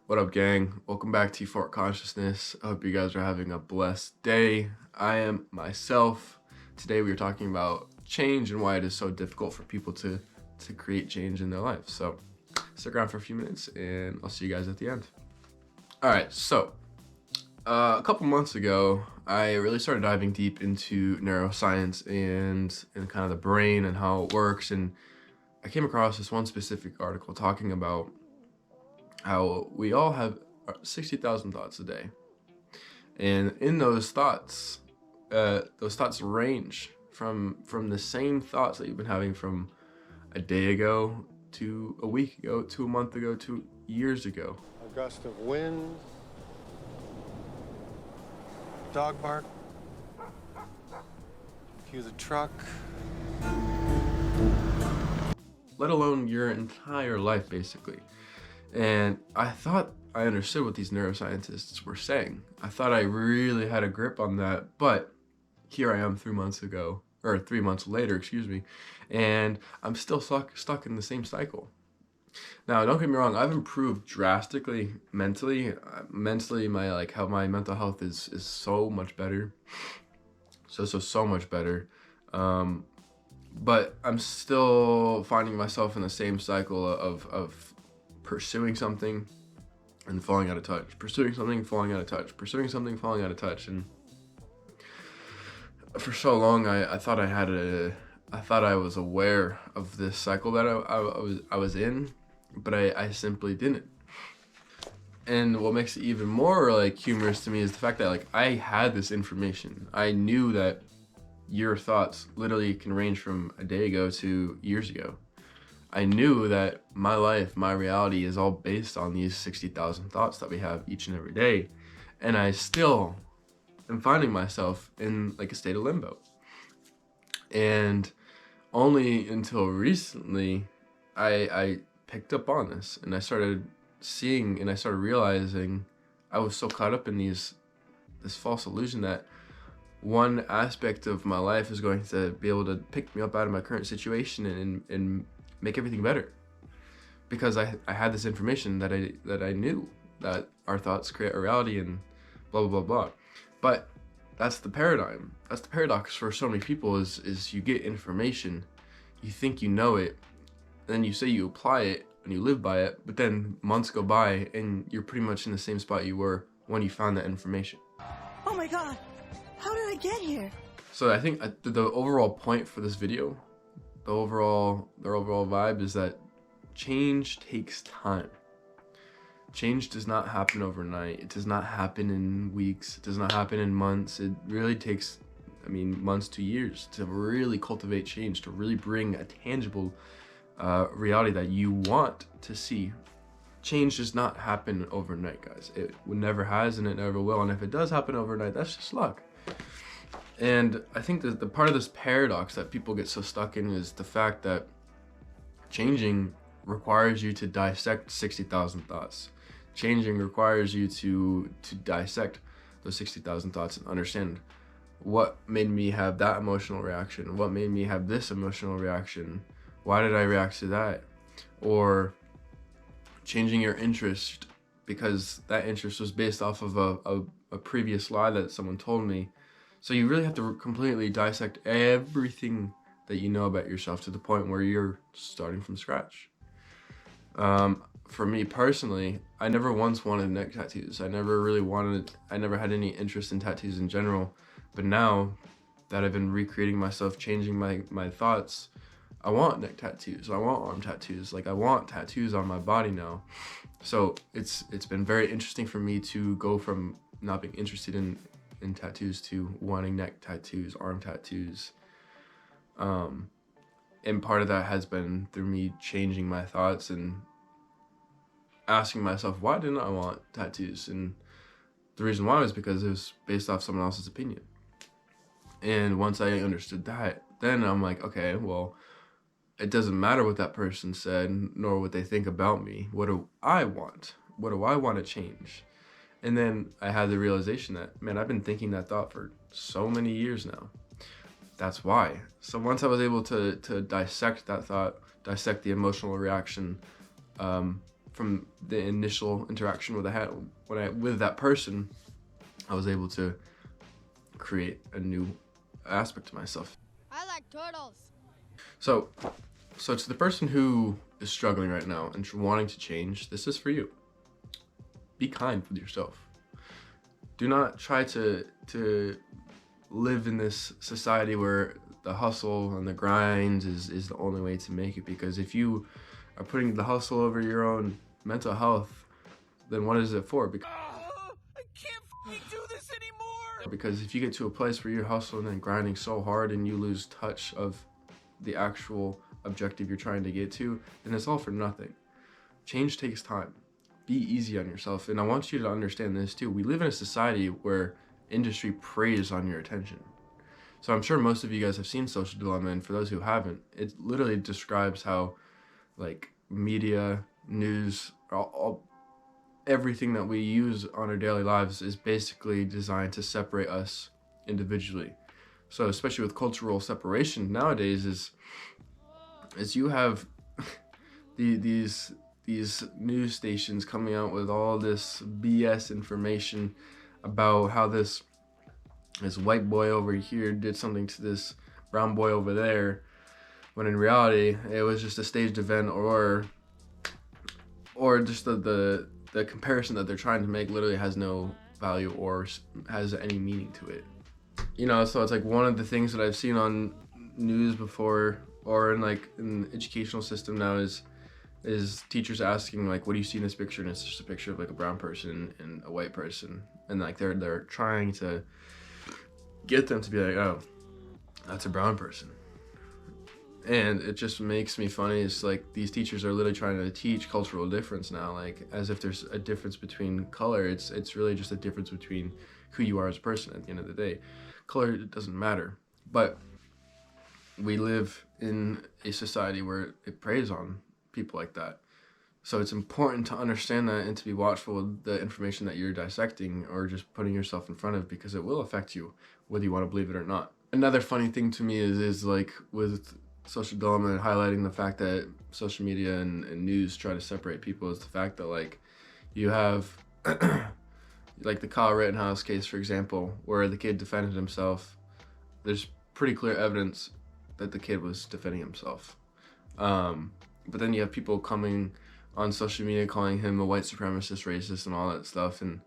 What up, gang? Welcome back to Fort Consciousness. I hope you guys are having a blessed day. I am myself. Today we are talking about change and why it is so difficult for people to create change in their life. So stick around for a few minutes and I'll see you guys at the end. All right, so a couple months ago, I really started diving deep into neuroscience and kind of the brain and how it works. And I came across this one specific article talking about how we all have 60,000 thoughts a day. And in those thoughts range from the same thoughts that you've been having from a day ago to a week ago to a month ago to years ago. A gust of wind, dog bark, cue the truck. Let alone your entire life, basically. And I thought I understood what these neuroscientists were saying. I thought I really had a grip on that, but here I am 3 months later, and I'm still stuck in the same cycle. Now, don't get me wrong, I've improved drastically mentally. Mentally, my mental health is so much better. So much better. But I'm still finding myself in the same cycle of pursuing something and falling out of touch, pursuing something, falling out of touch, pursuing something, falling out of touch. And for so long, I thought I was aware of this cycle that I was in, but I simply didn't. And what makes it even more humorous to me is the fact that I had this information. I knew that your thoughts literally can range from a day ago to years ago. I knew that my life, my reality is all based on these 60,000 thoughts that we have each and every day. And I still am finding myself in a state of limbo. And only until recently, I picked up on this and I started seeing and I started realizing I was so caught up in this false illusion that one aspect of my life is going to be able to pick me up out of my current situation and make everything better, because I had this information that I knew that our thoughts create a reality and blah blah blah blah. But that's the paradigm. That's the paradox for so many people is you get information, you think you know it, then you say you apply it and you live by it, but then months go by and you're pretty much in the same spot you were when you found that information. Oh my god, how did I get here? So I think the overall point for this video, the overall vibe is that change takes time. Change does not happen overnight. It does not happen in weeks. It does not happen in months. It really takes, months to years to really cultivate change, to really bring a tangible reality that you want to see. Change does not happen overnight, guys. It never has and it never will. And if it does happen overnight, that's just luck. And I think that the part of this paradox that people get so stuck in is the fact that changing requires you to dissect 60,000 thoughts. Changing requires you to dissect those 60,000 thoughts and understand what made me have that emotional reaction, what made me have this emotional reaction, why did I react to that? Or changing your interest because that interest was based off of a previous lie that someone told me. So you really have to completely dissect everything that you know about yourself to the point where you're starting from scratch. For me personally, I never once wanted neck tattoos. I never had any interest in tattoos in general. But now that I've been recreating myself, changing my thoughts, I want neck tattoos. I want arm tattoos. I want tattoos on my body now. So it's been very interesting for me to go from not being interested in tattoos to wanting neck tattoos, arm tattoos. And part of that has been through me changing my thoughts and asking myself, why didn't I want tattoos? And the reason why was because it was based off someone else's opinion. And once I understood that, then I'm like, okay, well, it doesn't matter what that person said, nor what they think about me. What do I want? What do I want to change? And then I had the realization that, man, I've been thinking that thought for so many years now. That's why. So once I was able to dissect that thought, dissect the emotional reaction from the initial interaction with with that person, I was able to create a new aspect to myself. I like turtles. So to the person who is struggling right now and wanting to change, this is for you. Be kind with yourself. Do not try to live in this society where the hustle and the grind is the only way to make it, because if you are putting the hustle over your own mental health, then what is it for? Because I can't f***ing do this anymore! Because if you get to a place where you're hustling and grinding so hard and you lose touch of the actual objective you're trying to get to, then it's all for nothing. Change takes time. Be easy on yourself. And I want you to understand this too. We live in a society where industry preys on your attention. So I'm sure most of you guys have seen Social Dilemma, and for those who haven't, it literally describes how like media, news, everything that we use on our daily lives is basically designed to separate us individually. So especially with cultural separation nowadays is you have these news stations coming out with all this BS information about how this white boy over here did something to this brown boy over there, when in reality it was just a staged event, or just the comparison that they're trying to make literally has no value or has any meaning to it. You know, so it's like one of the things that I've seen on news before, or in the educational system now, is teachers asking like, what do you see in this picture? And it's just a picture of like a brown person and a white person, and like they're trying to get them to be like, oh, that's a brown person. And it just makes me funny. It's like these teachers are literally trying to teach cultural difference now, like as if there's a difference between color. It's really just a difference between who you are as a person at the end of the day. Color doesn't matter. But we live in a society where it preys on people like that. So it's important to understand that and to be watchful with the information that you're dissecting or just putting yourself in front of, because it will affect you whether you want to believe it or not. Another funny thing to me is like with Social Dilemma and highlighting the fact that social media and news try to separate people, is the fact that like you have like the Kyle Rittenhouse case, for example, where the kid defended himself. There's pretty clear evidence that the kid was defending himself. But then you have people coming on social media calling him a white supremacist, racist, and all that stuff, and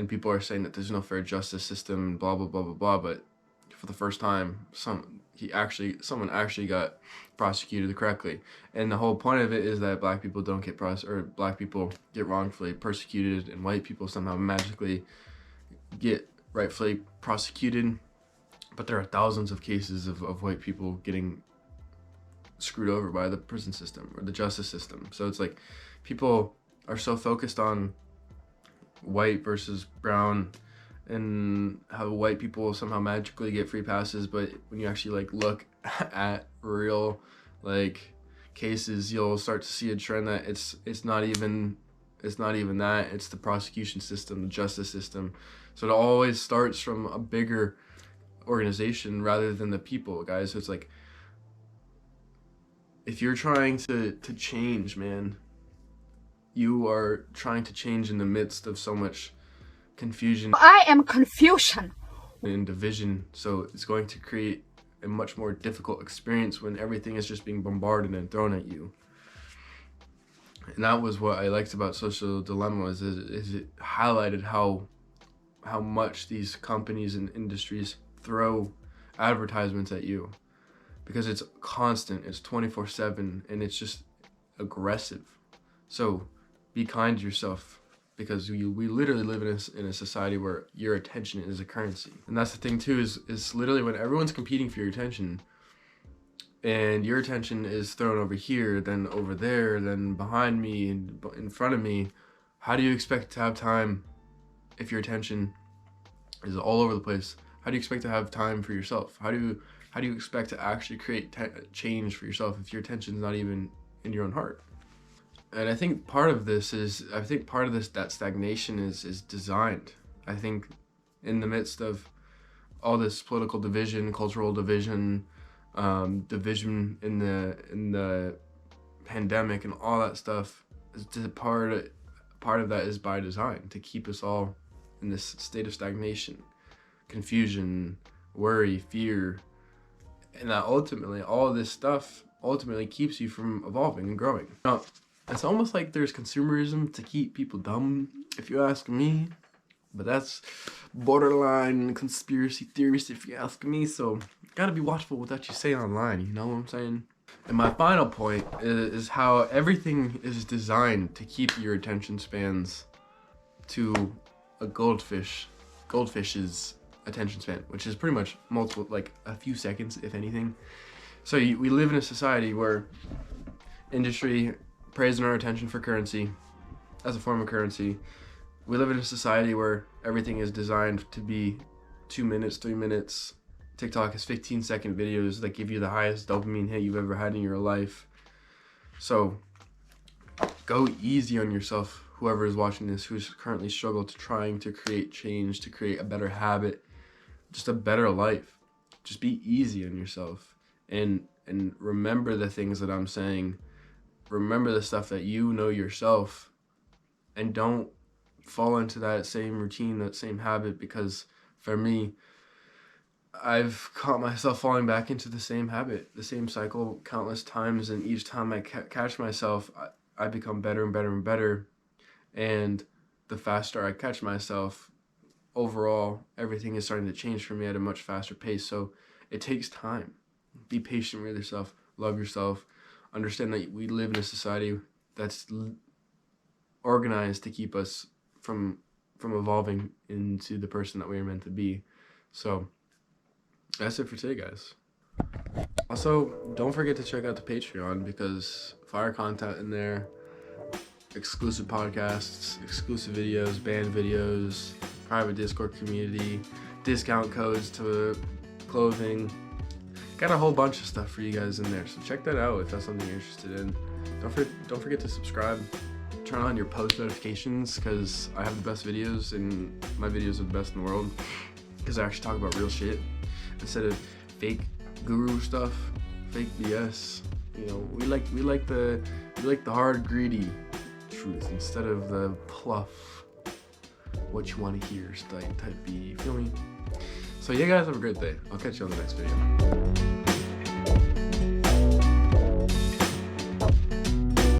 people are saying that there's no fair justice system, blah blah blah blah blah. But for the first time, someone actually got prosecuted correctly, and the whole point of it is that black people don't get black people get wrongfully persecuted, and white people somehow magically get rightfully prosecuted. But there are thousands of cases of white people getting screwed over by the prison system or the justice system. So it's like people are so focused on white versus brown and how white people somehow magically get free passes, but when you actually like look at real like cases, you'll start to see a trend that it's not even that. It's the prosecution system, the justice system. So it always starts from a bigger organization rather than the people, guys. So it's like, if you're trying to change, man, you are trying to change in the midst of so much confusion. I am confusion. And division, so it's going to create a much more difficult experience when everything is just being bombarded and thrown at you. And that was what I liked about Social Dilemma, is it highlighted how much these companies and industries throw advertisements at you, because it's constant, it's 24/7, and it's just aggressive. So be kind to yourself, because we literally live in a society where your attention is a currency. And that's the thing too, is literally when everyone's competing for your attention, and your attention is thrown over here, then over there, then behind me, and in front of me, how do you expect to have time if your attention is all over the place? How do you expect to have time for yourself? How do you expect to actually create change for yourself if your attention is not even in your own heart? And I think part of that stagnation is designed. I think in the midst of all this political division, cultural division, division in the pandemic and all that stuff, is part of that is by design, to keep us all in this state of stagnation, confusion, worry, fear, and that ultimately all of this stuff ultimately keeps you from evolving and growing. Now, it's almost like there's consumerism to keep people dumb, if you ask me, but that's borderline conspiracy theorist if you ask me, so gotta be watchful with what you say online, you know what I'm saying? And my final point is how everything is designed to keep your attention spans to a goldfish's attention span, which is pretty much multiple, like a few seconds, if anything. So we live in a society where industry praising our attention for currency, as a form of currency. We live in a society where everything is designed to be 2 minutes, 3 minutes. TikTok has 15-second videos that give you the highest dopamine hit you've ever had in your life. So go easy on yourself, whoever is watching this, who's currently struggled to trying to create change, to create a better habit, just a better life. Just be easy on yourself, and remember the things that I'm saying. Remember the stuff that you know yourself, and don't fall into that same routine, that same habit, because for me, I've caught myself falling back into the same habit, the same cycle countless times, and each time I catch myself, I become better and better and better, and the faster I catch myself, overall, everything is starting to change for me at a much faster pace. So it takes time. Be patient with yourself, love yourself, understand that we live in a society that's organized to keep us from evolving into the person that we are meant to be. So that's it for today, guys. Also, don't forget to check out the Patreon, because fire content in there, exclusive podcasts, exclusive videos, band videos, private Discord community, discount codes to clothing. Got a whole bunch of stuff for you guys in there, so check that out if that's something you're interested in. Don't forget to subscribe. Turn on your post notifications, because I have the best videos, and my videos are the best in the world, because I actually talk about real shit instead of fake guru stuff, fake BS. You know, we like the hard, greedy truth instead of the pluff, what you want to hear type B. You feel me? So yeah, guys, have a great day. I'll catch you on the next video.